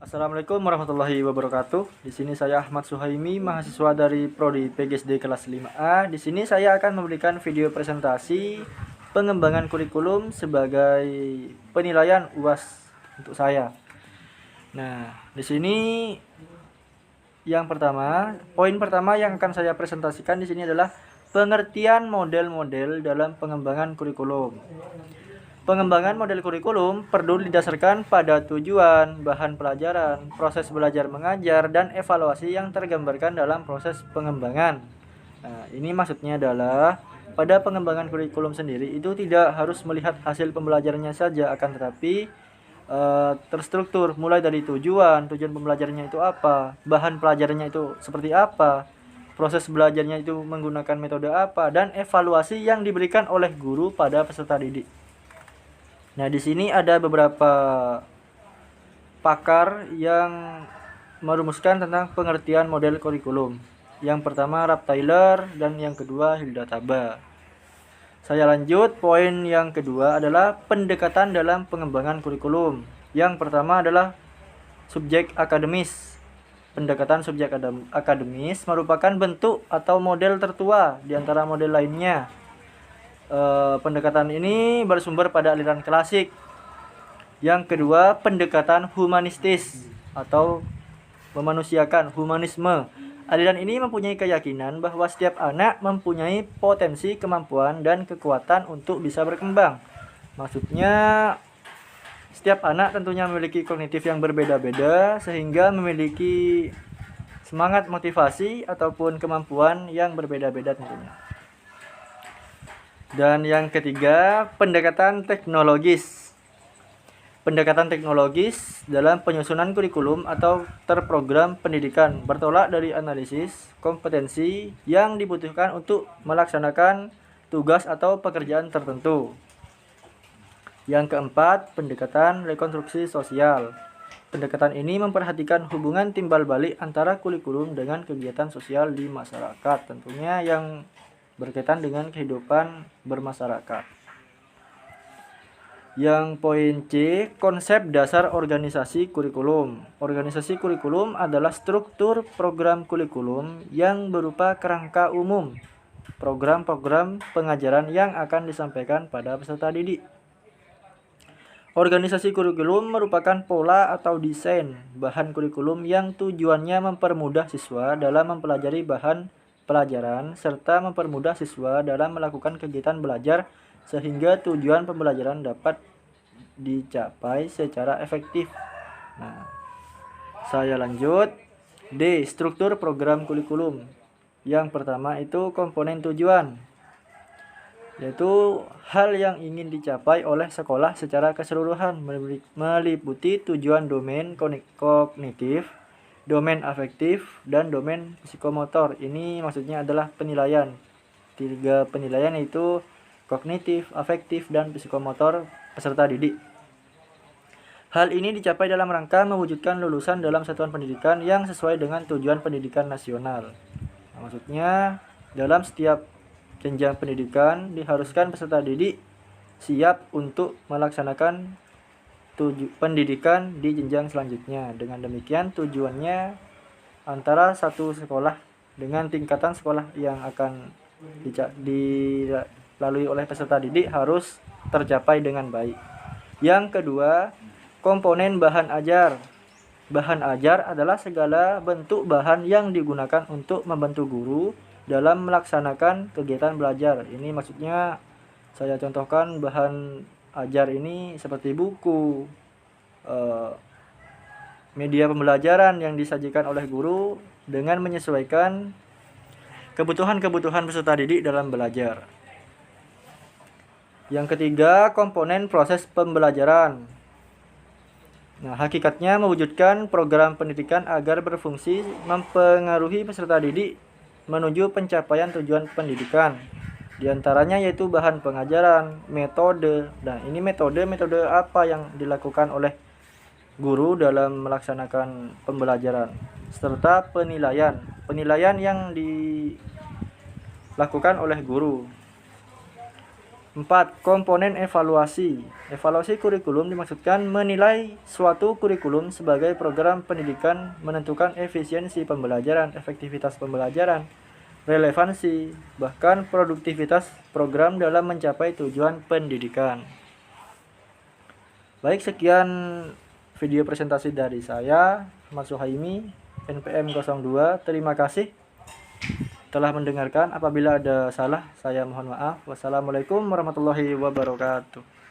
Assalamualaikum warahmatullahi wabarakatuh. Di sini saya Ahmad Suhaimi, mahasiswa dari Prodi PGSD kelas 5A. Di sini saya akan memberikan video presentasi pengembangan kurikulum sebagai penilaian UAS untuk saya. Nah, di sini poin pertama yang akan saya presentasikan di sini adalah pengertian model-model dalam pengembangan kurikulum. Pengembangan model kurikulum perlu didasarkan pada tujuan, bahan pelajaran, proses belajar mengajar, dan evaluasi yang tergambarkan dalam proses pengembangan. Nah, ini maksudnya adalah pada pengembangan kurikulum sendiri itu tidak harus melihat hasil pembelajarannya saja, akan tetapi terstruktur mulai dari tujuan pembelajarannya itu apa, bahan pelajarannya itu seperti apa, proses belajarnya itu menggunakan metode apa, dan evaluasi yang diberikan oleh guru pada peserta didik. Nah, di sini ada beberapa pakar yang merumuskan tentang pengertian model kurikulum. Yang pertama Ralph Tyler dan yang kedua Hilda Taba. Saya lanjut, poin yang kedua adalah pendekatan dalam pengembangan kurikulum. Yang pertama adalah subjek akademis. Pendekatan subjek akademis merupakan bentuk atau model tertua di antara model lainnya. Pendekatan ini bersumber pada aliran klasik. Yang kedua, pendekatan humanistis atau memanusiakan, humanisme. Aliran ini mempunyai keyakinan bahwa setiap anak mempunyai potensi, kemampuan, dan kekuatan untuk bisa berkembang. Maksudnya, setiap anak tentunya memiliki kognitif yang berbeda-beda sehingga memiliki semangat, motivasi, ataupun kemampuan yang berbeda-beda tentunya. Dan yang ketiga, pendekatan teknologis. Pendekatan teknologis dalam penyusunan kurikulum atau terprogram pendidikan bertolak dari analisis kompetensi yang dibutuhkan untuk melaksanakan tugas atau pekerjaan tertentu. Yang keempat, pendekatan rekonstruksi sosial. Pendekatan ini memperhatikan hubungan timbal balik antara kurikulum dengan kegiatan sosial di masyarakat, tentunya yang berkaitan dengan kehidupan bermasyarakat. Yang poin C, konsep dasar organisasi kurikulum. Organisasi kurikulum adalah struktur program kurikulum yang berupa kerangka umum, program-program pengajaran yang akan disampaikan pada peserta didik. Organisasi kurikulum merupakan pola atau desain bahan kurikulum yang tujuannya mempermudah siswa dalam mempelajari bahan pelajaran serta mempermudah siswa dalam melakukan kegiatan belajar sehingga tujuan pembelajaran dapat dicapai secara efektif. Nah, saya lanjut. D. Struktur program kurikulum. Yang pertama itu komponen tujuan, yaitu hal yang ingin dicapai oleh sekolah secara keseluruhan, meliputi tujuan domain kognitif, domain afektif, dan domain psikomotor. Ini maksudnya adalah penilaian. 3 penilaian yaitu kognitif, afektif, dan psikomotor peserta didik. Hal ini dicapai dalam rangka mewujudkan lulusan dalam satuan pendidikan yang sesuai dengan tujuan pendidikan nasional. Nah, maksudnya dalam setiap jenjang pendidikan diharuskan peserta didik siap untuk melaksanakan pendidikan di jenjang selanjutnya. Dengan demikian tujuannya antara satu sekolah dengan tingkatan sekolah yang akan dilalui oleh peserta didik harus tercapai dengan baik. Yang kedua, komponen bahan ajar. Bahan ajar adalah segala bentuk bahan yang digunakan untuk membantu guru dalam melaksanakan kegiatan belajar. Ini maksudnya saya contohkan bahan ajar ini seperti buku, media pembelajaran yang disajikan oleh guru dengan menyesuaikan kebutuhan-kebutuhan peserta didik dalam belajar. Yang ketiga, komponen proses pembelajaran. Nah, hakikatnya mewujudkan program pendidikan agar berfungsi mempengaruhi peserta didik menuju pencapaian tujuan pendidikan. Di antaranya yaitu bahan pengajaran, metode. Dan ini metode apa yang dilakukan oleh guru dalam melaksanakan pembelajaran, serta penilaian yang dilakukan oleh guru. 4. Komponen evaluasi. Evaluasi kurikulum dimaksudkan menilai suatu kurikulum sebagai program pendidikan, menentukan efisiensi pembelajaran, efektivitas pembelajaran, relevansi, bahkan produktivitas program dalam mencapai tujuan pendidikan. Baik, sekian video presentasi dari saya, Ahmad Suhaimi, NPM 02. Terima kasih telah mendengarkan. Apabila ada salah, saya mohon maaf. Wassalamualaikum warahmatullahi wabarakatuh.